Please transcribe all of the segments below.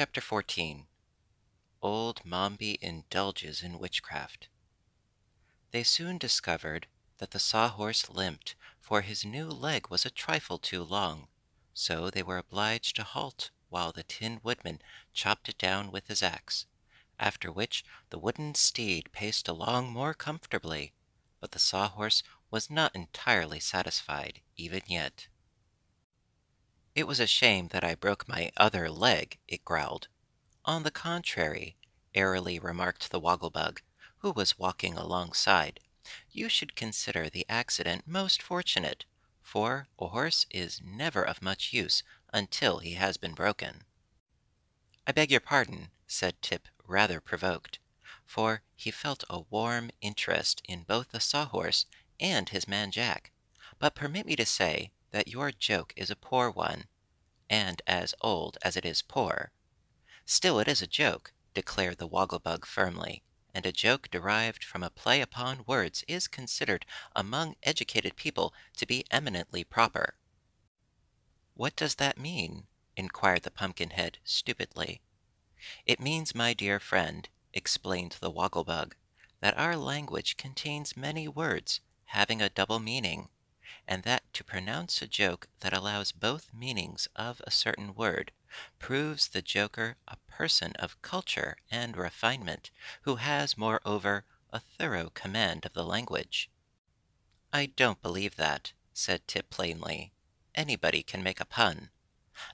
Chapter 14. Old Mombi Indulges in Witchcraft. They soon discovered that the sawhorse limped, for his new leg was a trifle too long, so they were obliged to halt while the Tin Woodman chopped it down with his axe, after which the wooden steed paced along more comfortably, but the sawhorse was not entirely satisfied even yet. "It was a shame that I broke my other leg," it growled. "On the contrary," airily remarked the Woggle-Bug, who was walking alongside, "you should consider the accident most fortunate, for a horse is never of much use until he has been broken." "I beg your pardon," said Tip, rather provoked, for he felt a warm interest in both the Sawhorse and his man Jack, "but permit me to say that your joke is a poor one, and as old as it is poor." "Still it is a joke," declared the Woggle-Bug firmly, "and a joke derived from a play upon words is considered among educated people to be eminently proper." "What does that mean?" inquired the Pumpkinhead stupidly. "It means, my dear friend," explained the Woggle-Bug, "that our language contains many words having a double meaning, and that to pronounce a joke that allows both meanings of a certain word proves the joker a person of culture and refinement, who has, moreover, a thorough command of the language." "I don't believe that," said Tip plainly. "Anybody can make a pun."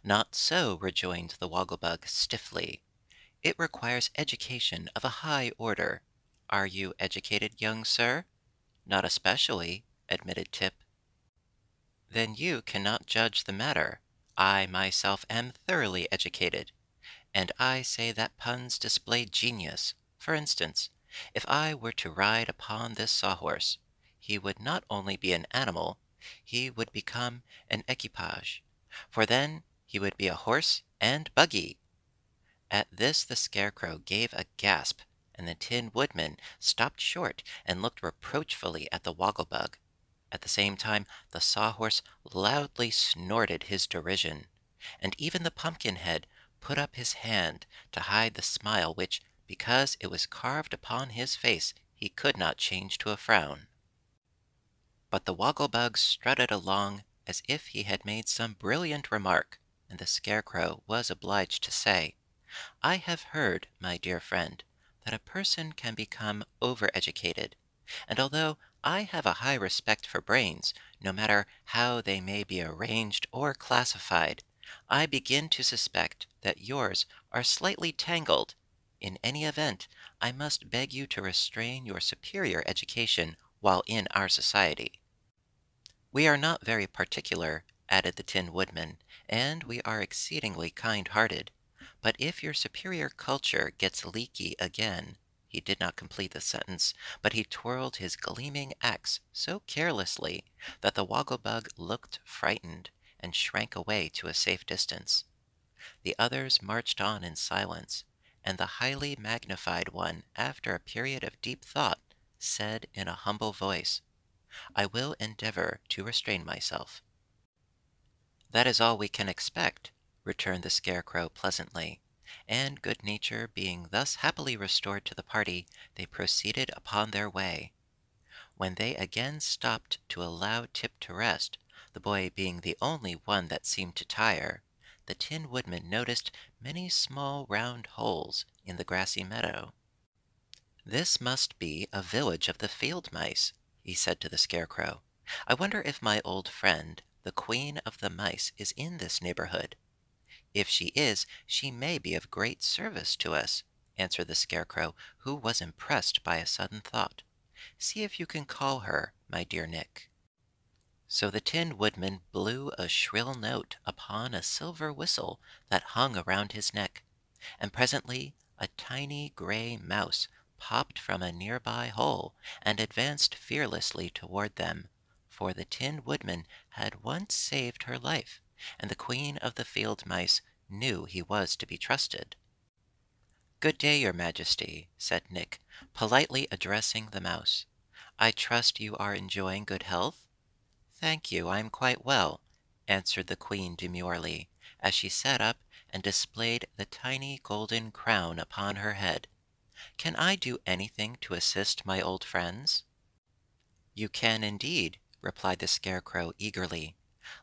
"Not so," rejoined the Woggle-Bug stiffly. "It requires education of a high order. Are you educated, young sir?" "Not especially," admitted Tip. "Then you cannot judge the matter. I myself am thoroughly educated, and I say that puns display genius. For instance, if I were to ride upon this sawhorse, he would not only be an animal, he would become an equipage, for then he would be a horse and buggy." At this the Scarecrow gave a gasp, and the Tin Woodman stopped short and looked reproachfully at the Woggle-Bug. At the same time the Sawhorse loudly snorted his derision, and even the Pumpkinhead put up his hand to hide the smile which, because it was carved upon his face, he could not change to a frown. But the Woggle-Bug strutted along as if he had made some brilliant remark, and the Scarecrow was obliged to say, "I have heard, my dear friend, that a person can become over-educated, and although I have a high respect for brains, no matter how they may be arranged or classified, I begin to suspect that yours are slightly tangled. In any event, I must beg you to restrain your superior education while in our society." "We are not very particular," added the Tin Woodman, "and we are exceedingly kind-hearted. But if your superior culture gets leaky again—" He did not complete the sentence, but he twirled his gleaming axe so carelessly that the Woggle-Bug looked frightened and shrank away to a safe distance. The others marched on in silence, and the highly magnified one, after a period of deep thought, said in a humble voice, "I will endeavor to restrain myself." "That is all we can expect," returned the Scarecrow pleasantly, and good nature being thus happily restored to the party, they proceeded upon their way. When they again stopped to allow Tip to rest, the boy being the only one that seemed to tire, the Tin Woodman noticed many small round holes in the grassy meadow. "This must be a village of the field mice," he said to the Scarecrow. "I wonder if my old friend, the Queen of the Mice, is in this neighborhood." "If she is, she may be of great service to us," answered the Scarecrow, who was impressed by a sudden thought. "See if you can call her, my dear Nick." So the Tin Woodman blew a shrill note upon a silver whistle that hung around his neck, and presently a tiny gray mouse popped from a nearby hole and advanced fearlessly toward them, for the Tin Woodman had once saved her life, and the Queen of the Field Mice knew he was to be trusted. "Good day, your Majesty," said Nick, politely addressing the mouse. "I trust you are enjoying good health?" "Thank you, I am quite well," answered the Queen demurely, as she sat up and displayed the tiny golden crown upon her head. "Can I do anything to assist my old friends?" "You can indeed," replied the Scarecrow eagerly.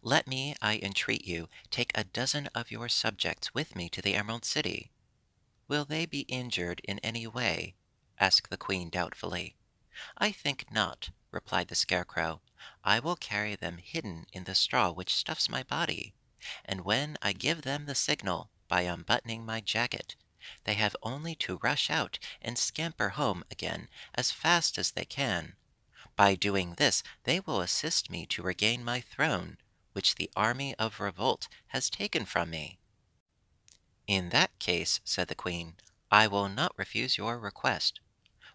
"Let me, I entreat you, take a dozen of your subjects with me to the Emerald City." "Will they be injured in any way?" asked the Queen doubtfully. "I think not," replied the Scarecrow. "I will carry them hidden in the straw which stuffs my body, and when I give them the signal by unbuttoning my jacket, they have only to rush out and scamper home again as fast as they can. By doing this they will assist me to regain my throne, which the army of revolt has taken from me." "In that case," said the Queen, "I will not refuse your request.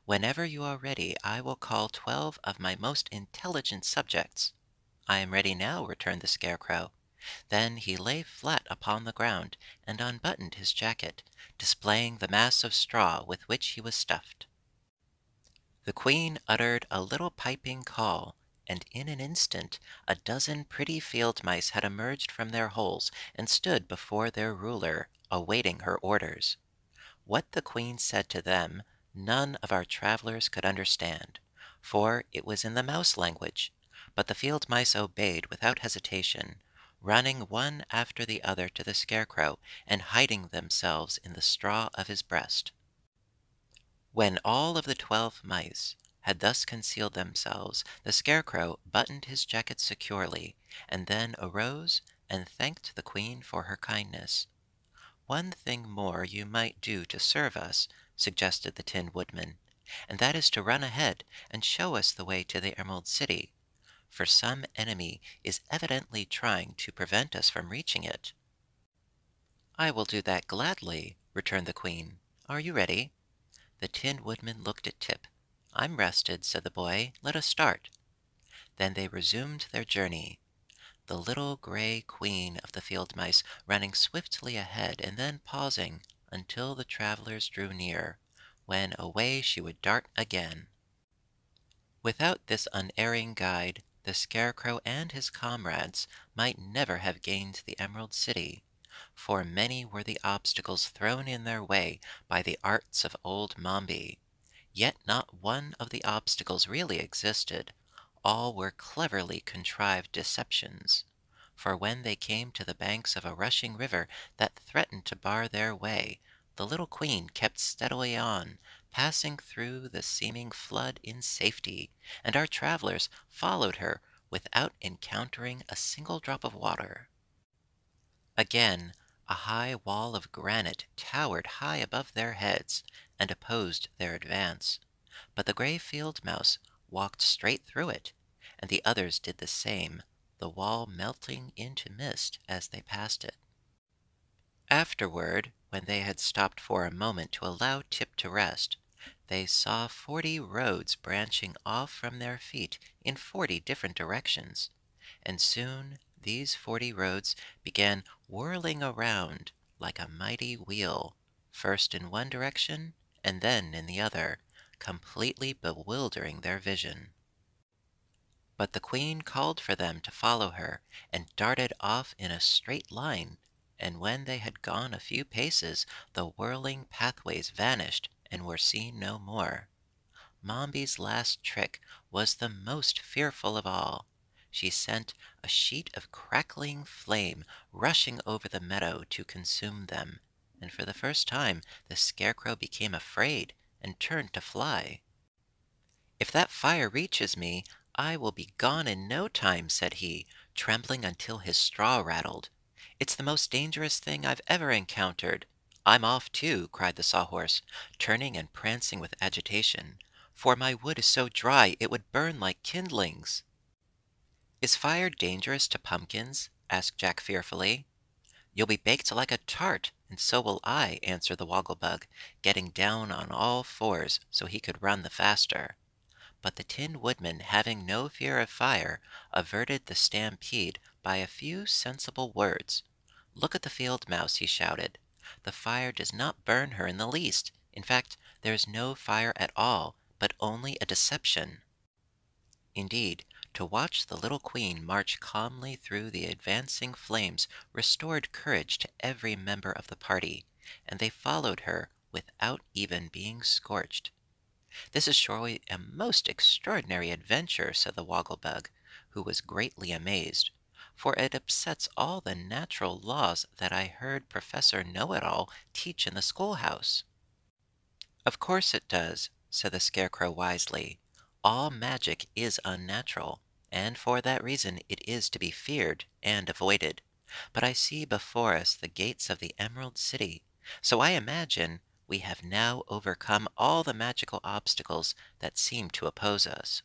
Whenever you are ready, I will call 12 of my most intelligent subjects." "I am ready now," returned the Scarecrow. Then he lay flat upon the ground and unbuttoned his jacket, displaying the mass of straw with which he was stuffed. The Queen uttered a little piping call, and in an instant a dozen pretty field mice had emerged from their holes and stood before their ruler, awaiting her orders. What the Queen said to them none of our travelers could understand, for it was in the mouse language, but the field mice obeyed without hesitation, running one after the other to the Scarecrow and hiding themselves in the straw of his breast. When all of the 12 mice had thus concealed themselves, the Scarecrow buttoned his jacket securely, and then arose and thanked the Queen for her kindness. "One thing more you might do to serve us," suggested the Tin Woodman, "and that is to run ahead and show us the way to the Emerald City, for some enemy is evidently trying to prevent us from reaching it." "I will do that gladly," returned the Queen. "Are you ready?" The Tin Woodman looked at Tip. "I'm rested," said the boy. "Let us start." Then they resumed their journey, the little gray Queen of the field mice running swiftly ahead and then pausing until the travelers drew near, when away she would dart again. Without this unerring guide, the Scarecrow and his comrades might never have gained the Emerald City, for many were the obstacles thrown in their way by the arts of old Mombi. Yet not one of the obstacles really existed. All were cleverly contrived deceptions. For when they came to the banks of a rushing river that threatened to bar their way, the little Queen kept steadily on, passing through the seeming flood in safety, and our travelers followed her without encountering a single drop of water. Again, a high wall of granite towered high above their heads and opposed their advance, but the gray field mouse walked straight through it, and the others did the same, the wall melting into mist as they passed it. Afterward, when they had stopped for a moment to allow Tip to rest, they saw 40 roads branching off from their feet in 40 different directions, and soon these 40 roads began whirling around like a mighty wheel, first in one direction and then in the other, completely bewildering their vision. But the Queen called for them to follow her, and darted off in a straight line, and when they had gone a few paces the whirling pathways vanished and were seen no more. Mombi's last trick was the most fearful of all. She sent a sheet of crackling flame rushing over the meadow to consume them, and for the first time the Scarecrow became afraid and turned to fly. "If that fire reaches me, I will be gone in no time," said he, trembling until his straw rattled. "It's the most dangerous thing I've ever encountered." "I'm off too," cried the Sawhorse, turning and prancing with agitation, "for my wood is so dry it would burn like kindlings." "Is fire dangerous to pumpkins?" asked Jack fearfully. "You'll be baked like a tart, and so will I," answered the Wogglebug, getting down on all fours so he could run the faster. But the Tin Woodman, having no fear of fire, averted the stampede by a few sensible words. "Look at the field mouse," he shouted. "The fire does not burn her in the least. In fact, there is no fire at all, but only a deception." Indeed, To watch the little queen march calmly through the advancing flames restored courage to every member of the party, and they followed her without even being scorched. "This is surely a most extraordinary adventure," said the Woggle-Bug, who was greatly amazed, "for it upsets all the natural laws that I heard Professor Know-it-all teach in the schoolhouse." "Of course it does," said the Scarecrow wisely. "All magic is unnatural, and for that reason it is to be feared and avoided. But I see before us the gates of the Emerald City, so I imagine we have now overcome all the magical obstacles that seem to oppose us."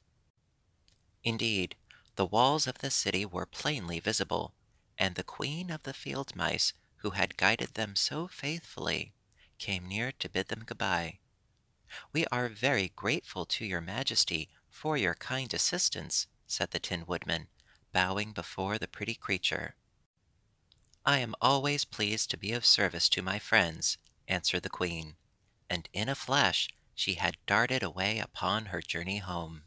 Indeed, the walls of the city were plainly visible, and the Queen of the Field Mice, who had guided them so faithfully, came near to bid them good-bye. "We are very grateful to your Majesty for your kind assistance," said the Tin Woodman, bowing before the pretty creature. "I am always pleased to be of service to my friends," answered the Queen, and in a flash she had darted away upon her journey home.